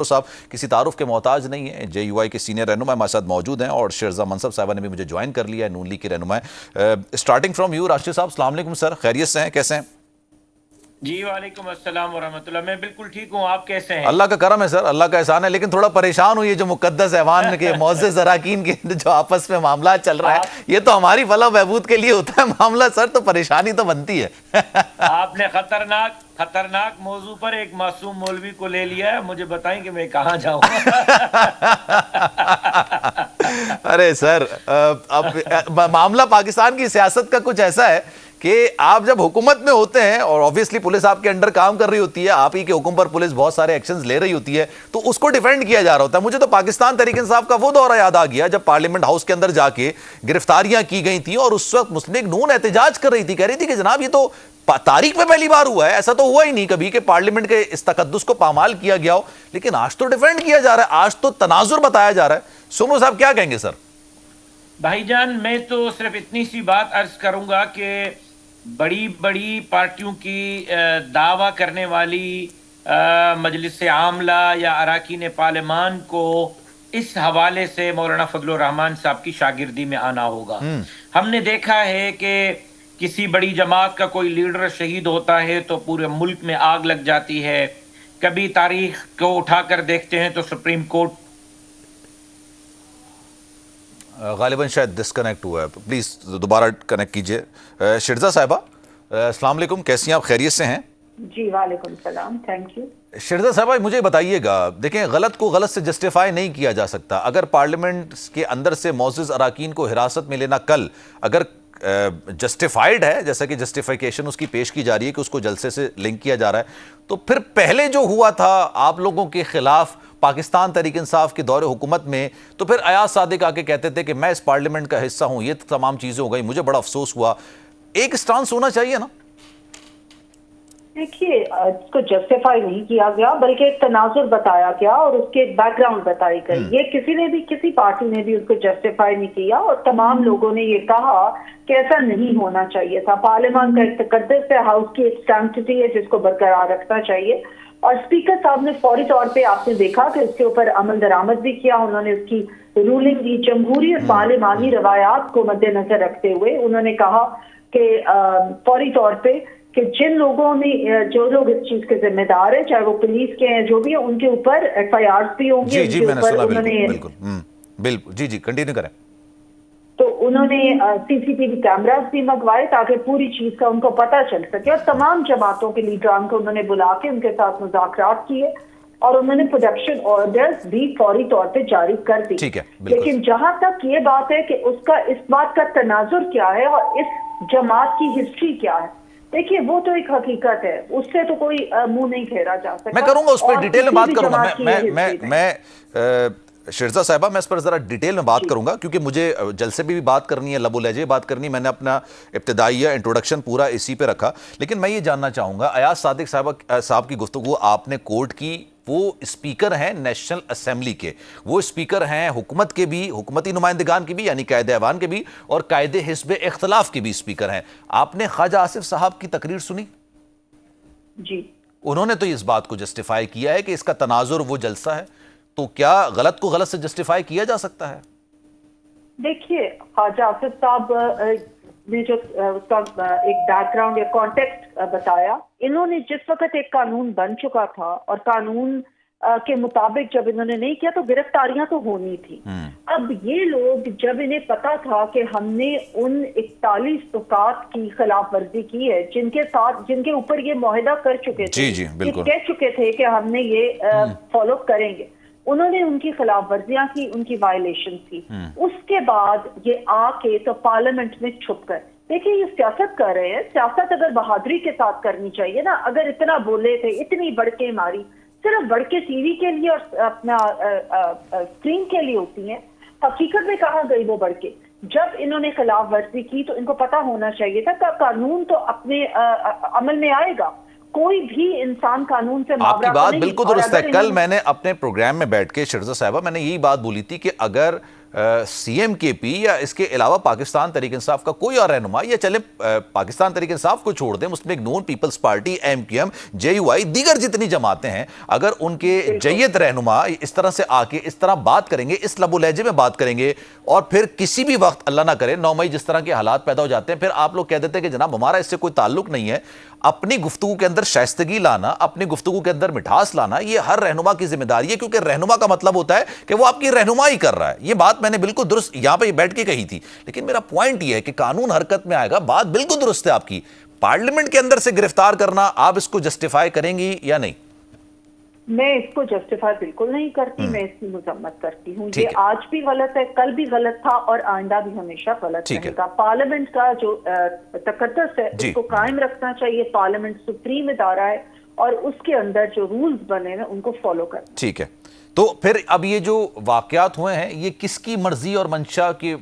तो साहब किसी तारुफ के मोहताज नहीं है, JUI के सीनियर रहनुमा हमारे साथ मौजूद हैं और शिरजा मनसब साहिबा ने भी मुझे ज्वाइन कर लिया है, नून लीग की रहनुमा है। स्टार्टिंग फ्रॉम यू राशिद साहब, अस्सलाम वालेकुम सर, खैरियत से हैं, कैसे हैं? जी वालेकुम अस्सलाम वरहमतुल्लाह। मैं बिल्कुल ठीक हूँ, आप कैसे हैं? अल्लाह का करम है सर, अल्लाह का एहसान है, लेकिन थोड़ा परेशान हुई है जो मुकद्दस ऐवान के मोअज़्ज़ज़ अराकीन के जो आपस में मामला चल रहा है, ये तो हमारी फलाह बहबूद के लिए होता है मामला सर, तो परेशानी तो बनती है। आपने खतरनाक मौजू पर एक मासूम मौलवी को ले लिया है, मुझे बताएं कि मैं कहाँ जाऊँ। अरे सर, अब मामला पाकिस्तान की सियासत का कुछ ऐसा है कि आप जब हुकूमत में होते हैं और ऑब्वियसली पुलिस आपके अंडर काम कर रही होती है, आप ही के हुक्म पर पुलिस बहुत सारे एक्शंस ले रही होती है, तो उसको डिफेंड किया जा रहा होता है। मुझे तो पाकिस्तान तहरीक-ए-इंसाफ का वो दौरा याद आ गया जब पार्लियामेंट हाउस के अंदर जाके गिरफ्तारियां की गई थी और उस वक्त मुस्लिम लीग नून एहतजाज कर रही थी, कह रही थी कि जनाब ये तो तारीख में पहली बार हुआ है, ऐसा तो हुआ ही नहीं कभी कि पार्लियामेंट के इस तकद्दुस को पामाल किया गया हो, लेकिन आज तो डिफेंड किया जा रहा है, आज तो तनाजुर बताया जा रहा है। सुमरो साहब क्या कहेंगे सर? भाईजान, मैं तो सिर्फ इतनी सी बात अर्ज करूंगा कि बड़ी बड़ी पार्टियों की दावा करने वाली मजलिस आमला या अराकीन पार्लियामान को इस हवाले से मौलाना फजलुर रहमान साहब की शागिर्दी में आना होगा। हमने देखा है कि किसी बड़ी जमात का कोई लीडर शहीद होता है तो पूरे मुल्क में आग लग जाती है। कभी तारीख को उठाकर देखते हैं तो सुप्रीम कोर्ट गालिबन शायद डिस्कनेक्ट हुआ है, प्लीज दोबारा कनेक्ट कीजिए। शिरजा साहिबा, अस्सलाम वालेकुम, कैसी हैं आप, खैरियत से हैं? जी वालेकुम सलाम, थैंक यू। शिरजा साहिबा मुझे बताइएगा, देखें गलत को गलत से जस्टिफाई नहीं किया जा सकता। अगर पार्लियामेंट के अंदर से मौजूद अराकीन को हिरासत में लेना कल अगर जस्टिफाइड है, जैसा कि जस्टिफिकेशन उसकी पेश की जा रही है कि उसको जलसे से लिंक किया जा रहा है, तो फिर पहले जो हुआ था आप लोगों के खिलाफ पाकिस्तान तहरीक-ए-इंसाफ के दौरे हुकूमत में, तो फिर अयाज सादिक आके कहते थे कि मैं इस पार्लियामेंट का हिस्सा हूं, ये तमाम चीजें हो गई, मुझे बड़ा अफसोस हुआ। एक स्टांस होना चाहिए ना? देखिए, इसको जस्टिफाई नहीं किया गया बल्कि एक तनाजुर बताया गया और उसके बैकग्राउंड बताई गई। ये किसी पार्टी ने भी उसको जस्टिफाई नहीं किया और तमाम लोगों ने ये कहा कि ऐसा नहीं होना चाहिए था। पार्लियामान का एक तकद्दुस है, हाउस की एक सैंक्टिटी है जिसको बरकरार रखना चाहिए। और स्पीकर साहब ने फौरी तौर पे आपने देखा कि उसके ऊपर अमल दरामद भी किया, उन्होंने उसकी रूलिंग दी। जमहूरी और पार्लियामानी रवायात को मद्देनजर रखते हुए उन्होंने कहा कि फौरी तौर पे कि जिन लोगों ने जो लोग इस चीज के जिम्मेदार है, चाहे वो पुलिस के हैं जो भी है, उनके ऊपर FIRs भी होंगे। जी मैंने सुना, बिल्कुल जी कंटिन्यू करें। तो उन्होंने CCTV कैमरास भी मंगवाए ताकि पूरी चीज का उनको पता चल सके और तमाम जमातों के लीडरान को उन्होंने बुला के उनके साथ मुज़ाकरात किए और उन्होंने प्रोडक्शन ऑर्डर्स भी फौरी तौर पे जारी कर दी। ठीक है, लेकिन जहां तक ये बात है कि उसका इस बात का तनाजुर क्या है और इस जमात की हिस्ट्री क्या है, देखिए वो तो एक हकीकत है, उससे तो कोई मुंह नहीं फेरा जा सकता। मैं करूंगा उस पर डिटेल में बात करूंगा। मैं शिरजा साहिबा, मैं इस पर जरा डिटेल में बात करूंगा क्योंकि मुझे जलसे भी बात करनी है, लबो लहजे बात करनी है। मैंने अपना इब्तिदाइया इंट्रोडक्शन पूरा इसी पे रखा, लेकिन मैं ये जानना चाहूंगा, अयाज सादिक साहब की गुफ्तगू आपने कोर्ट की, वो स्पीकर हैं नेशनल असेंबली के, वो स्पीकर हैं हुकूमत के भी, हुकूमती नुमाइंदगान के भी यानी कायदे ऐवान के भी और कायदे हिस्ब इख्तलाफ के भी स्पीकर हैं। आपने ख्वाजा आसिफ साहब की तकरीर सुनी? जी, उन्होंने तो इस बात को जस्टिफाई किया है कि इसका तनाजुर वो जलसा है, तो क्या गलत को गलत से जस्टिफाई किया जा सकता है? देखिए, ख्वाजा आसिफ साहब ने जो उसका एक बैकग्राउंड या कॉन्टेक्स्ट बताया, इन्होंने जिस वक्त एक कानून बन चुका था और कानून के मुताबिक जब इन्होंने नहीं किया तो गिरफ्तारियां तो होनी थी। अब ये लोग जब इन्हें पता था कि हमने उन 41 तुकात की खिलाफ वर्जी की है जिनके ऊपर ये मुआहिदा कर चुके थे, जी बिल्कुल कह चुके थे कि हमने ये फॉलो करेंगे, उन्होंने उनकी खिलाफ वर्जियां की, उनकी वायलेशन की। उसके बाद ये आके तो पार्लियामेंट में छुप कर, देखिए ये सियासत कर रहे हैं। सियासत अगर बहादुरी के साथ करनी चाहिए ना, अगर इतना बोले थे, इतनी बढ़के मारी, सिर्फ बढ़के टीवी के लिए और अपना स्क्रीन के लिए होती है, हकीकत में कहाँ गई वो बढ़के? जब इन्होंने खिलाफ वर्जी की तो इनको पता होना चाहिए था कि कानून तो अपने अमल में आएगा, कोई भी इंसान कानून से आपकी बात बिल्कुल दुरुस्त है। कल मैंने अपने प्रोग्राम में बैठ के शिरजा साहिबा मैंने यही बात बोली थी कि अगर सीएम केपी या इसके अलावा पाकिस्तान तहरीक इंसाफ का कोई और रहनुमा, या चले पाकिस्तान तहरीक इंसाफ को छोड़ दें, उसमें एक नॉन पीपल्स पार्टी, एमक्यूएम, जेयूआई, दीगर जितनी जमातें हैं, अगर उनके जय्यद रहनुमा इस तरह से आके इस तरह बात करेंगे, इस लबो लहजे में बात करेंगे, और फिर किसी भी वक्त अल्लाह ना करे 9 मई जिस तरह के हालात पैदा हो जाते हैं, फिर आप लोग कह देते हैं कि जनाब हमारा इससे कोई ताल्लुक नहीं है। अपनी गुफ्तगू के अंदर शाइस्तगी लाना, अपनी गुफ्तगू के अंदर मिठास लाना, ये हर रहनुमा की जिम्मेदारी है, क्योंकि रहनुमा का मतलब होता है कि वो आपकी रहनुमाई कर रहा है। ये बात मैंने बिल्कुल दुरुस्त यहां पे बैठ के कही थी, लेकिन मेरा पॉइंट ये है कि कानून हरकत में आएगा, बात बिल्कुल दुरुस्त है आपकी। पार्लियामेंट के अंदर से गिरफ्तार करना, आप इसको जस्टिफाई करेंगी या नहीं? मैं इसको जस्टिफाई बिल्कुल नहीं करती, मैं इसकी मजम्मत करती हूँ। ये ठीक है। आज भी गलत है, कल भी गलत था और आइंदा भी हमेशा गलत ठीक है। रहेगा। पार्लियामेंट का जो तकद्दुस है जी। उसको कायम रखना चाहिए। पार्लियामेंट सुप्रीम इदारा है और उसके अंदर जो रूल्स बने हैं उनको फॉलो करना। ठीक है, तो फिर अब ये जो वाकयात हुए हैं ये किसकी मर्जी और मंशा की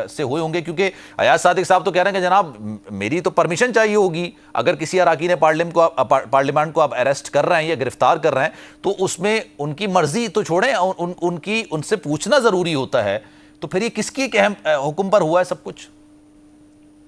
से हुए होंगे? क्योंकि अयाज सादिक साहब तो कह रहे हैं कि जनाब मेरी तो परमिशन चाहिए होगी, अगर किसी अराकीन पार्लियामेंट को आप अरेस्ट कर रहे हैं या गिरफ्तार कर रहे हैं तो उसमें उनकी मर्जी तो छोड़ें, उनसे पूछना जरूरी होता है। तो फिर ये किसकी अहम हुक्म पर हुआ है सब कुछ?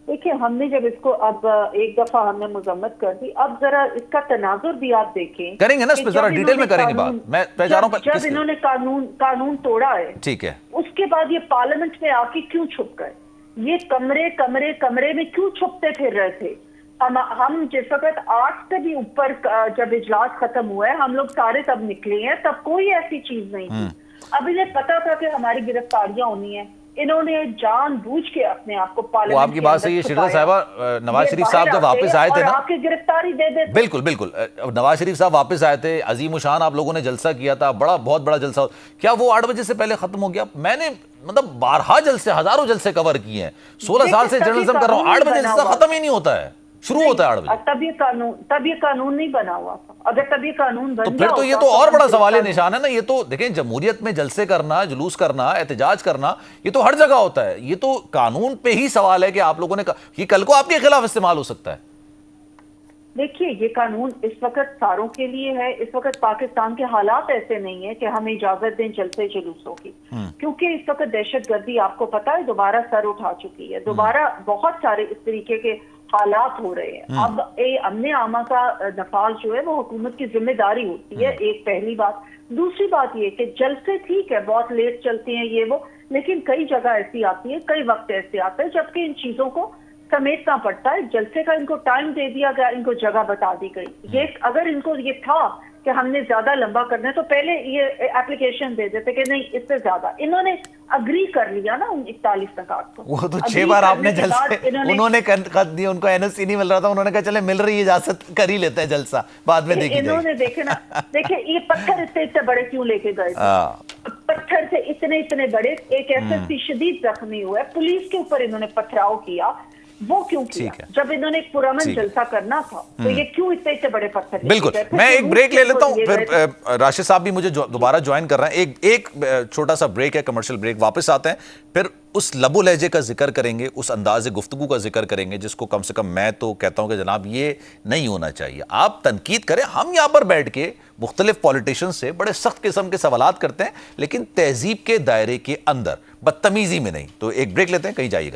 देखिए, हमने जब इसको अब एक दफा हमने मुजम्मत कर दी, अब जरा इसका तनाजुर भी आप देखें। करेंगे ना इस पे, जरा डिटेल में करेंगे बात। मैं चाह रहा हूं जब इन्होंने कानून तोड़ा है, ठीक है, उसके बाद ये पार्लियामेंट में आके क्यों छुप गए? ये कमरे में क्यों छुपते फिर रहे थे? हम जिस वक्त 8 से भी ऊपर जब इजलास खत्म हुआ है, हम लोग सारे तब निकले हैं, तब कोई ऐसी चीज नहीं थी। अब इन्हें पता था कि हमारी गिरफ्तारियां होनी है, इन्होंने जानबूझ के अपने आप को पार्लियामेंट, वो आपकी बात सही है शिरदा साहिबा। नवाज शरीफ साहब जब वापस आए थे ना, आपकी गिरफ्तारी दे देते। बिल्कुल बिल्कुल, नवाज शरीफ साहब वापस आए थे, अजीम शान आप लोगों ने जलसा किया था, बहुत बड़ा जलसा। क्या वो 8 बजे से पहले खत्म हो गया? मैंने मतलब 12 जलसे, हजारों जलसे कवर किए हैं, 16 साल से जर्नलिज्म कर रहा हूं। 8 बजे जलसा खत्म ही नहीं होता है, शुरू होता है 8 बजे। तब ये कानून नहीं बना हुआ था। अगर तब ये कानून बन तो फिर तो ये तो और बड़ा सवाल निशान है ना। ये तो देखें, जमहूरियत में जलसे करना, जुलूस करना, एहतजाज करना, ये तो हर जगह होता है। ये तो कानून पे ही सवाल है कि आप लोगों ने ये कल को आपके खिलाफ इस्तेमाल हो सकता है। देखिए, ये कानून इस वक्त सारों के लिए है। इस वक्त पाकिस्तान के हालात ऐसे नहीं है कि हमें इजाजत दें जलसे जुलूसों की, क्योंकि इस वक्त दहशतगर्दी आपको पता है दोबारा सर उठा चुकी है। दोबारा बहुत सारे इस तरीके के हालात हो रहे हैं। अब अमन आमा का नफाज जो है वो हुकूमत की जिम्मेदारी होती है, एक पहली बात। दूसरी बात ये कि जलसे ठीक है बहुत लेट चलते हैं ये वो, लेकिन कई जगह ऐसी आती है, कई वक्त ऐसे आता है जबकि इन चीजों को समेटना पड़ता है। जलसे का इनको टाइम दे दिया गया, इनको जगह बता दी गई। ये अगर इनको ये था कि हमने ज्यादा लंबा करना है तो पहले ये एप्लीकेशन दे देते कि नहीं इससे ज्यादा। इन्होंने अग्री कर लिया ना 41 नकात को। वो तो 6 बार आपने जलसे, उन्होंने खत दिया, उनको एनओसी नहीं मिल रहा था, उन्होंने कहा चले मिल रही है इजाजत, कर ही लेते हैं जलसा, बाद में देखिए। इन्होंने देखे ना, देखिए ये पत्थर इतने बड़े क्यों लेके गए? पत्थर से इतने बड़े, एक एसएसपी शदीद जख्मी हुआ है, पुलिस के ऊपर इन्होंने पथराव किया, वो क्यों किया? जब इन्होंने एक पुरअमन जलसा करना था तो ये क्यों इतने बड़े पत्थर? बिल्कुल, मैं एक ब्रेक ले लेता हूं, फिर राशिद साहब भी मुझे दोबारा ज्वाइन कर रहे हैं। एक छोटा सा ब्रेक है, कमर्शियल ब्रेक, वापस आते हैं, फिर उस लबो लहजे का जिक्र करेंगे, उस अंदाज़े गुफ्तगू का जिक्र करेंगे जिसको कम से कम मैं तो कहता हूं कि जनाब ये नहीं होना चाहिए। आप तनकीद करें, हम यहां पर बैठ के मुख्तलिफ पॉलिटिशियन से बड़े सख्त किस्म के सवालात करते हैं, लेकिन तहजीब के दायरे के अंदर, बदतमीजी में नहीं। तो एक ब्रेक लेते हैं, कहीं जाइएगा।